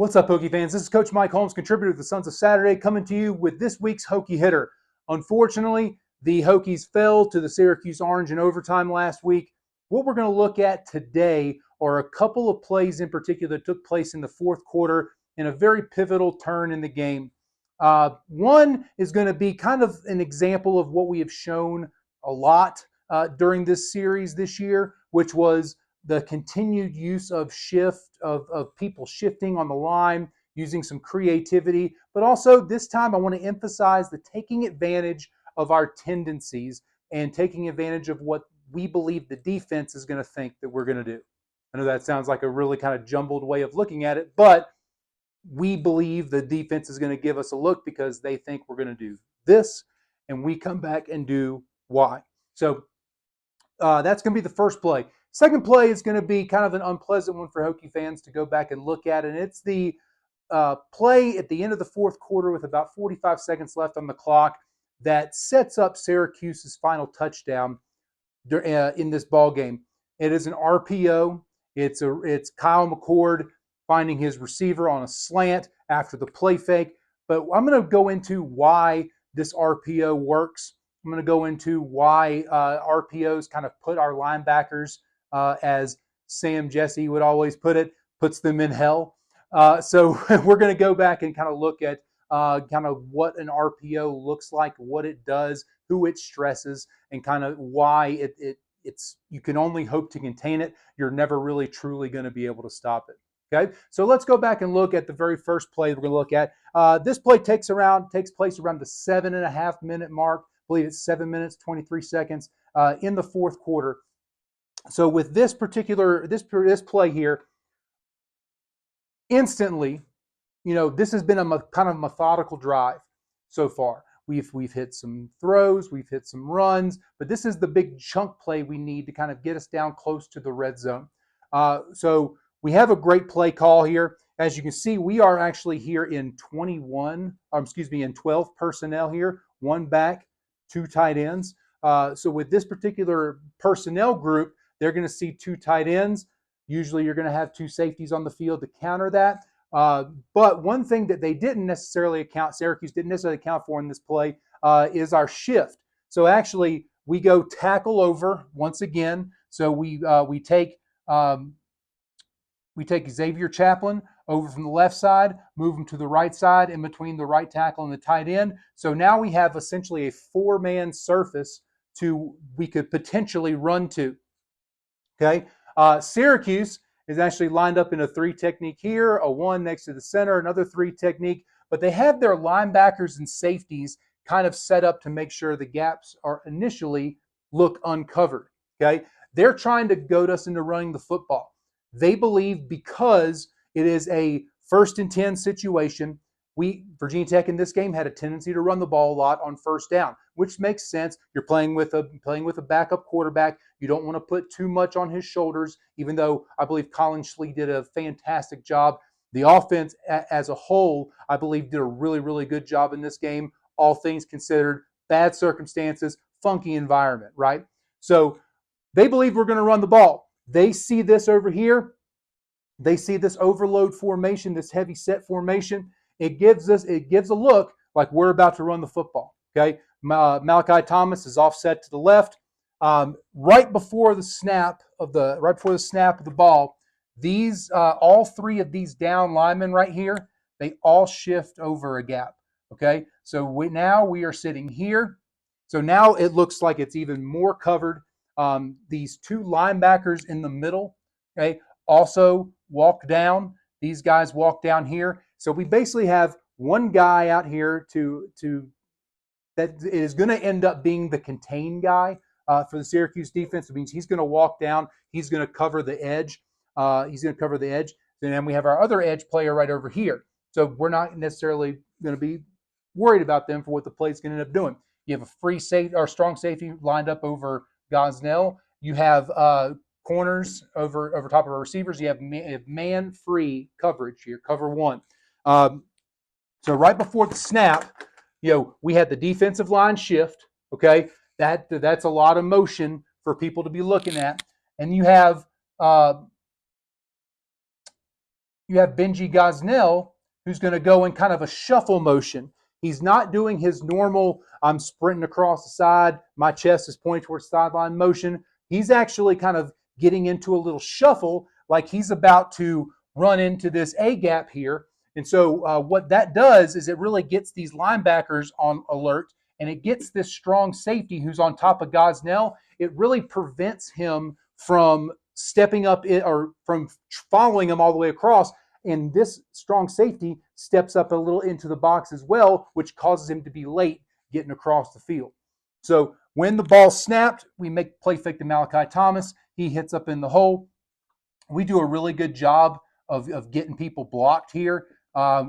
What's up, Hokie fans? This is Coach Mike Holmes, contributor to the Sons of Saturday, coming to you with this week's Hokie hitter. Unfortunately, the Hokies fell to the Syracuse Orange in overtime last week. What we're going to look at today are a couple of plays in particular that took place in the fourth quarter in a very pivotal turn in the game. One is going to be kind of an example of what we have shown a lot during this series this year, which was the continued use of people shifting on the line, using some creativity, but also this time I want to emphasize the taking advantage of our tendencies and taking advantage of what we believe the defense is going to think that we're going to do. I know that sounds like a really kind of jumbled way of looking at it, but we believe the defense is going to give us a look because they think we're going to do this, and we come back and do Y. So that's going to be the first play. Second play is going to be kind of an unpleasant one for Hokie fans to go back and look at, and it's the play at the end of the fourth quarter with about 45 seconds left on the clock that sets up Syracuse's final touchdown in this ball game. It is an RPO. It's Kyle McCord finding his receiver on a slant after the play fake. But I'm going to go into why this RPO works. I'm going to go into why RPOs kind of put our linebackers, as Sam Jesse would always put it, puts them in hell. So we're going to go back and kind of look at kind of what an RPO looks like, what it does, who it stresses, and kind of why it's you can only hope to contain it. You're never really truly going to be able to stop it. Okay, so let's go back and look at the very first play we're going to look at. This play takes place around the 7.5 minute mark. I believe it's 7 minutes, 23 seconds in the fourth quarter. So with this particular this play here, instantly, this has been a kind of methodical drive so far. We've hit some throws, we've hit some runs, but this is the big chunk play we need to kind of get us down close to the red zone. So we have a great play call here. As you can see, we are actually here in 12 personnel here, one back, two tight ends. So with this particular personnel group, they're going to see two tight ends. Usually you're going to have two safeties on the field to counter that. But one thing that Syracuse didn't necessarily account for in this play is our shift. So actually we go tackle over once again. So we take Xavier Chaplin over from the left side, move him to the right side in between the right tackle and the tight end. So now we have essentially a four-man surface we could potentially run to. Okay, Syracuse is actually lined up in a 3 technique here, a 1 next to the center, another 3 technique, but they have their linebackers and safeties kind of set up to make sure the gaps are initially look uncovered. Okay, they're trying to goad us into running the football. They believe because it is a 1st and 10 situation, Virginia Tech in this game had a tendency to run the ball a lot on first down, which makes sense. You're playing with a backup quarterback. You don't want to put too much on his shoulders, even though I believe Colin Schlee did a fantastic job. The offense as a whole, I believe, did a really, really good job in this game, all things considered. Bad circumstances, funky environment, right? So they believe we're going to run the ball. They see this over here. They see this overload formation, this heavy set formation. It gives a look like we're about to run the football. Okay, Malachi Thomas is offset to the left. Right before the snap of the ball, these all 3 of these down linemen right here, they all shift over a gap. Okay, so now we are sitting here. So now it looks like it's even more covered. These 2 linebackers in the middle, okay, also walk down. These guys walk down here. So we basically have one guy out here that is going to end up being the contain guy for the Syracuse defense. It means he's going to walk down. He's going to cover the edge. And then we have our other edge player right over here. So we're not necessarily going to be worried about them for what the play's going to end up doing. You have a free safety or strong safety lined up over Gosnell. You have corners over top of our receivers. You have man-free coverage here, cover 1. So right before the snap, we had the defensive line shift. Okay, that's a lot of motion for people to be looking at, and you have you have Benji Gosnell, who's going to go in kind of a shuffle motion. He's not doing his normal, I'm sprinting across the side, my chest is pointing towards sideline motion. He's actually kind of getting into a little shuffle, like he's about to run into this A gap here. And so what that does is it really gets these linebackers on alert, and it gets this strong safety who's on top of Gosnell. It really prevents him from stepping up or from following him all the way across. And this strong safety steps up a little into the box as well, which causes him to be late getting across the field. So when the ball snapped, we make play fake to Malachi Thomas. He hits up in the hole. We do a really good job of getting people blocked here.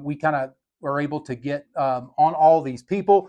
We kind of were able to get on all these people.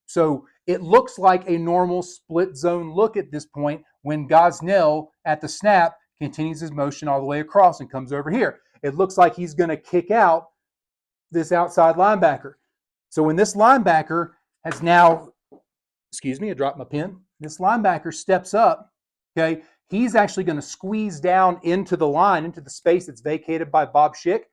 So it looks like a normal split zone look at this point when Gosnell at the snap continues his motion all the way across and comes over here. It looks like he's going to kick out this outside linebacker. So when this linebacker has now, excuse me, I dropped my pen. This linebacker steps up, okay, he's actually going to squeeze down into the line, into the space that's vacated by Bob Schick.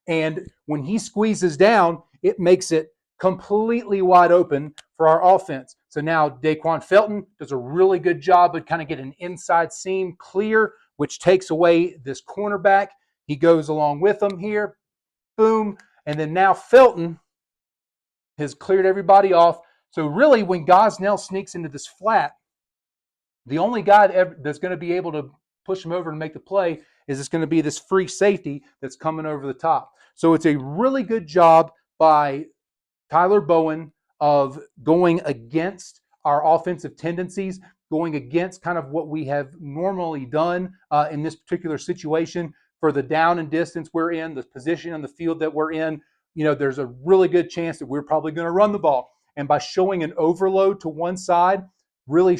And when he squeezes down, it makes it completely wide open for our offense. So now Daquan Felton does a really good job of kind of getting an inside seam clear, which takes away this cornerback. He goes along with him here, boom. And then now Felton has cleared everybody off. So really when Gosnell sneaks into this flat, the only guy that's going to be able to push him over and make the play is it's going to be this free safety that's coming over the top. So it's a really good job by Tyler Bowen of going against our offensive tendencies, going against kind of what we have normally done in this particular situation for the down and distance we're in, the position on the field that we're in. You know, there's a really good chance that we're probably going to run the ball. And by showing an overload to one side, really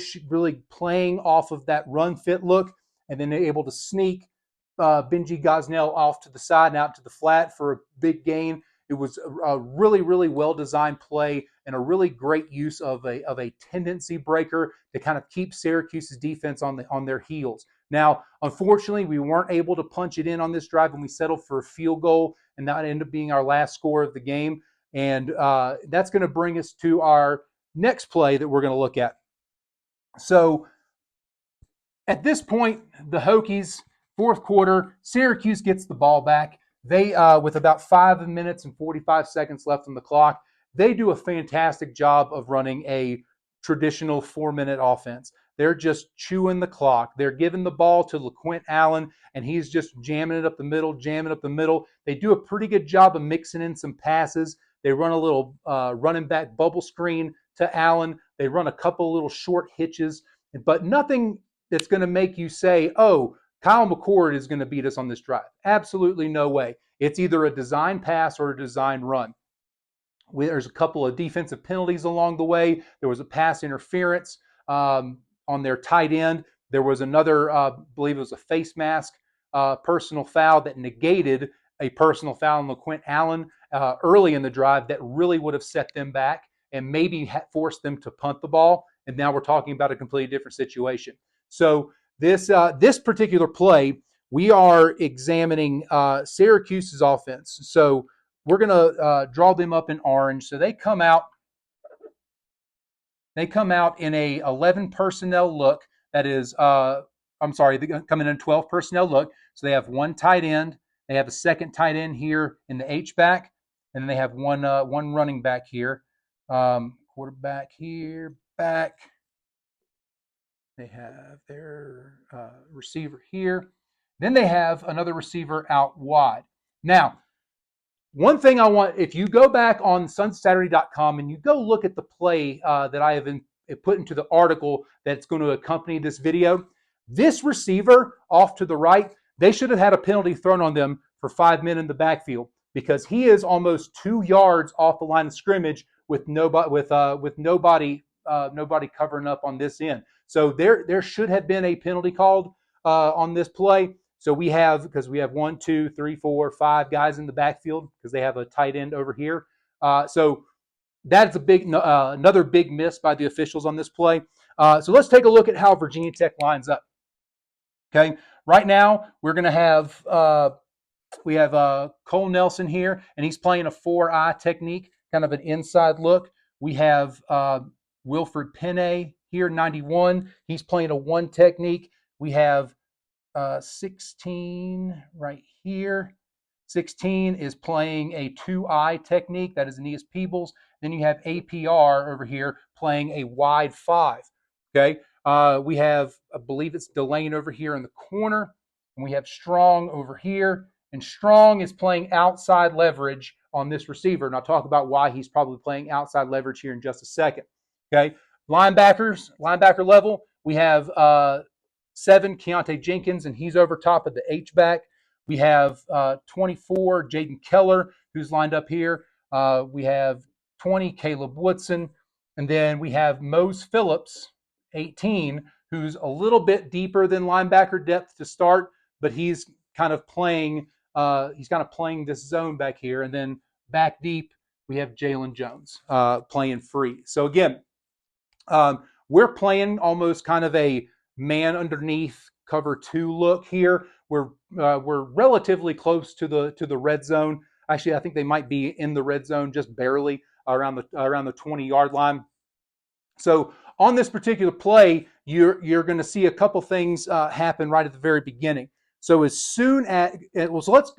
playing off of that run fit look, and then they're able to sneak Benji Gosnell off to the side and out to the flat for a big gain. It was a really, really well-designed play and a really great use of a tendency breaker to kind of keep Syracuse's defense on their heels. Now, unfortunately, we weren't able to punch it in on this drive, and we settled for a field goal, and that ended up being our last score of the game. And that's going to bring us to our next play that we're going to look at. So at this point, the Hokies, fourth quarter, Syracuse gets the ball back. They, with about 5 minutes and 45 seconds left on the clock, they do a fantastic job of running a traditional 4-minute offense. They're just chewing the clock. They're giving the ball to LaQuint Allen, and he's just jamming it up the middle. They do a pretty good job of mixing in some passes. They run a little running back bubble screen to Allen. They run a couple little short hitches, but nothing that's going to make you say, oh, Kyle McCord is going to beat us on this drive. Absolutely no way. It's either a design pass or a design run. There's a couple of defensive penalties along the way. There was a pass interference on their tight end. There was another, I believe it was a face mask personal foul that negated a personal foul on LaQuint Allen early in the drive that really would have set them back and maybe forced them to punt the ball. And now we're talking about a completely different situation. So this particular play, we are examining Syracuse's offense. So we're going to draw them up in orange. So they come out in a 11 personnel look. That is, they come in a 12 personnel look. So they have one tight end. They have a second tight end here in the H-back. And then they have one running back here. Quarterback here, back. They have their receiver here. Then they have another receiver out wide. Now, one thing I want, if you go back on sunsaturday.com and you go look at the play that I have put into the article that's going to accompany this video, this receiver off to the right, they should have had a penalty thrown on them for 5 men in the backfield because he is almost 2 yards off the line of scrimmage with nobody covering up on this end. So there should have been a penalty called on this play. So because we have 1, 2, 3, 4, 5 guys in the backfield because they have a tight end over here. So that's another big miss by the officials on this play. So let's take a look at how Virginia Tech lines up. Okay, right now we're going to have We have Cole Nelson here, and he's playing a 4-eye technique, kind of an inside look. We have Wilfred Penne here, 91. He's playing a 1 technique. We have 16 right here. 16 is playing a 2-eye technique. That is Aeneas Peebles. Then you have APR over here playing a wide 5. Okay. We have, I believe it's Delane over here in the corner. And we have Strong over here. And Strong is playing outside leverage on this receiver. And I'll talk about why he's probably playing outside leverage here in just a second. Okay. Linebacker level, we have 7, Keontae Jenkins, and he's over top of the H-back. We have 24, Jaden Keller, who's lined up here. We have 20, Caleb Woodson. And then we have Mose Phillips, 18, who's a little bit deeper than linebacker depth to start, but he's kind of playing this zone back here. And then back deep, we have Jalen Jones playing free. So again, we're playing almost kind of a man underneath cover 2 look here. We're relatively close to the red zone. Actually, I think they might be in the red zone just barely around the 20-yard line. So on this particular play, you're going to see a couple things happen right at the very beginning. So as soon as so let's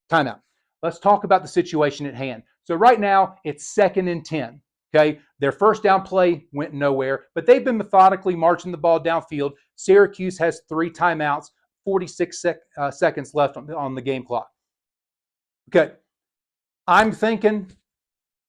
time out. Let's talk about the situation at hand. So right now it's 2nd and 10. Okay, their first down play went nowhere, but they've been methodically marching the ball downfield. Syracuse has 3 timeouts, 46 seconds left on the game clock. Okay, I'm thinking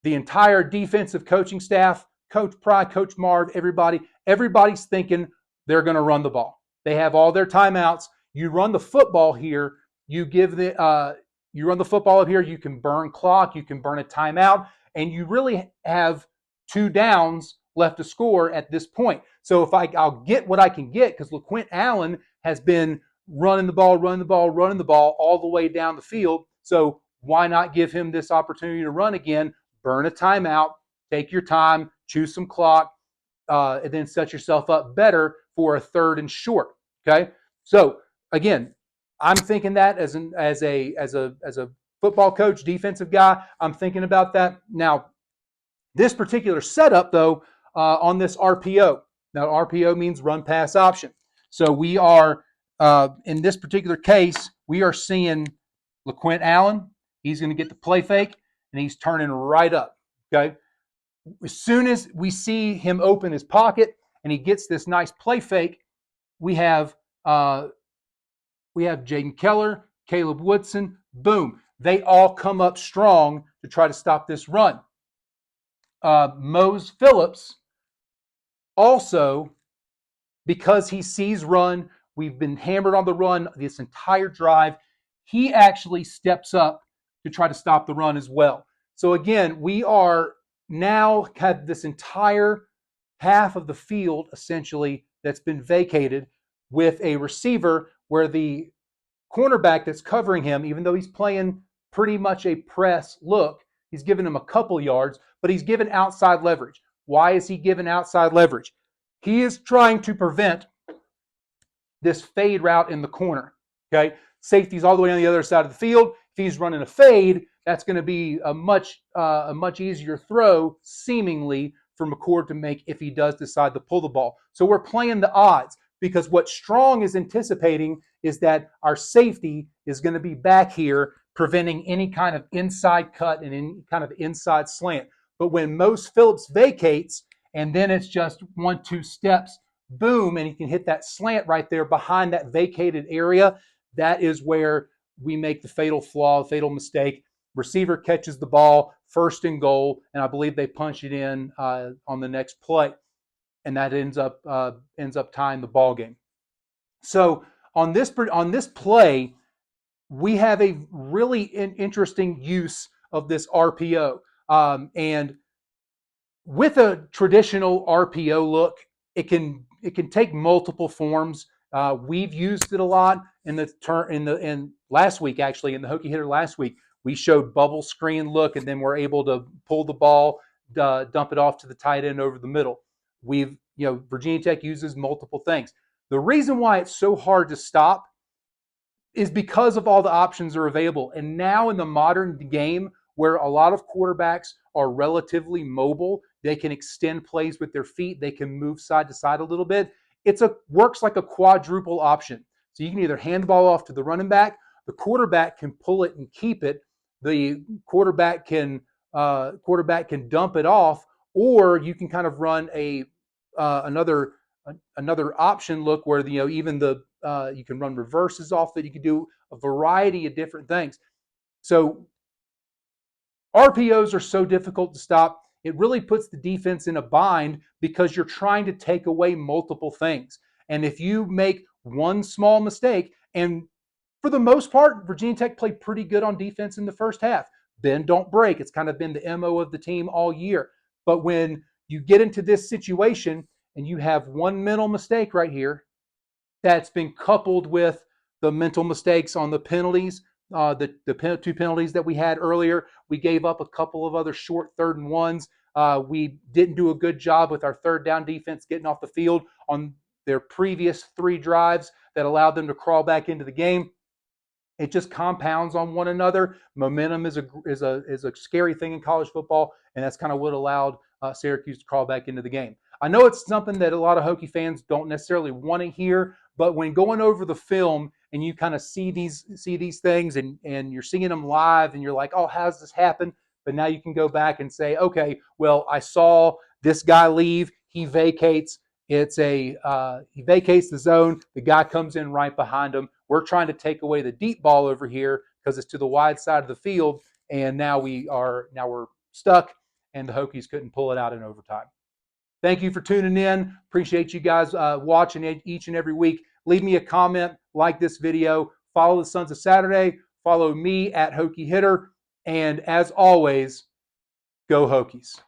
the entire defensive coaching staff, Coach Pry, Coach Marv, everybody's thinking they're going to run the ball. They have all their timeouts. You run the football here. You run the football up here. You can burn clock. You can burn a timeout, and you really have 2 downs left to score at this point. So if I'll get what I can get, because LaQuint Allen has been running the ball all the way down the field. So why not give him this opportunity to run again? Burn a timeout, take your time, choose some clock, and then set yourself up better for a 3rd and short. Okay. So again, I'm thinking that as a football coach, defensive guy, I'm thinking about that. Now, this particular setup, though, on this RPO. Now, RPO means run pass option. So we are, in this particular case, we are seeing LaQuint Allen. He's going to get the play fake, and he's turning right up. Okay. As soon as we see him open his pocket and he gets this nice play fake, we have Jaden Keller, Caleb Woodson. Boom. They all come up strong to try to stop this run. Mose Phillips also, because he sees run, we've been hammered on the run this entire drive, he actually steps up to try to stop the run as well. So again, we are now have this entire half of the field essentially that's been vacated with a receiver where the cornerback that's covering him, even though he's playing pretty much a press look, he's given him a couple yards, but he's given outside leverage. Why is he given outside leverage? He is trying to prevent this fade route in the corner. Okay, safety's all the way on the other side of the field. If he's running a fade, that's going to be a much easier throw, seemingly, for McCord to make if he does decide to pull the ball. So we're playing the odds, because what Strong is anticipating is that our safety is going to be back here preventing any kind of inside cut and any kind of inside slant. But when Mose Phillips vacates, and then it's just 1-2 steps, boom, and he can hit that slant right there behind that vacated area, that is where we make the fatal flaw, fatal mistake. Receiver catches the ball, 1st and goal, and I believe they punch it in on the next play, and that ends up tying the ball game. So on this play, we have a really interesting use of this RPO, and with a traditional RPO look, it can take multiple forms. We've used it a lot in last week, actually, in the Hokie Hitter last week. We showed bubble screen look, and then we're able to pull the ball, dump it off to the tight end over the middle. Virginia Tech uses multiple things. The reason why it's so hard to stop is because of all the options are available. And now in the modern game, where a lot of quarterbacks are relatively mobile, they can extend plays with their feet, they can move side to side a little bit. Works like a quadruple option. So you can either hand the ball off to the running back, the quarterback can pull it and keep it, the quarterback can dump it off, or you can kind of run another option look where even the you can run reverses off it. You can do a variety of different things. So RPOs are so difficult to stop. It really puts the defense in a bind because you're trying to take away multiple things. And if you make one small mistake, and for the most part, Virginia Tech played pretty good on defense in the first half. Bend, don't break. It's kind of been the MO of the team all year. But when you get into this situation and you have one mental mistake right here that's been coupled with the mental mistakes on the penalties, the two penalties that we had earlier. We gave up a couple of other short 3rd and 1s. We didn't do a good job with our 3rd down defense getting off the field on their previous 3 drives that allowed them to crawl back into the game. It just compounds on one another. Momentum is a scary thing in college football, and that's kind of what allowed Syracuse to crawl back into the game. I know it's something that a lot of Hokie fans don't necessarily want to hear, but when going over the film and you kind of see these things and you're seeing them live and you're like, oh, how's this happen? But now you can go back and say, okay, well, I saw this guy leave. He vacates. He vacates the zone. The guy comes in right behind him. We're trying to take away the deep ball over here because it's to the wide side of the field, and now we're stuck, and the Hokies couldn't pull it out in overtime. Thank you for tuning in. Appreciate you guys watching each and every week. Leave me a comment, like this video, follow the Sons of Saturday, follow me at Hokie Hitter, and as always, go Hokies.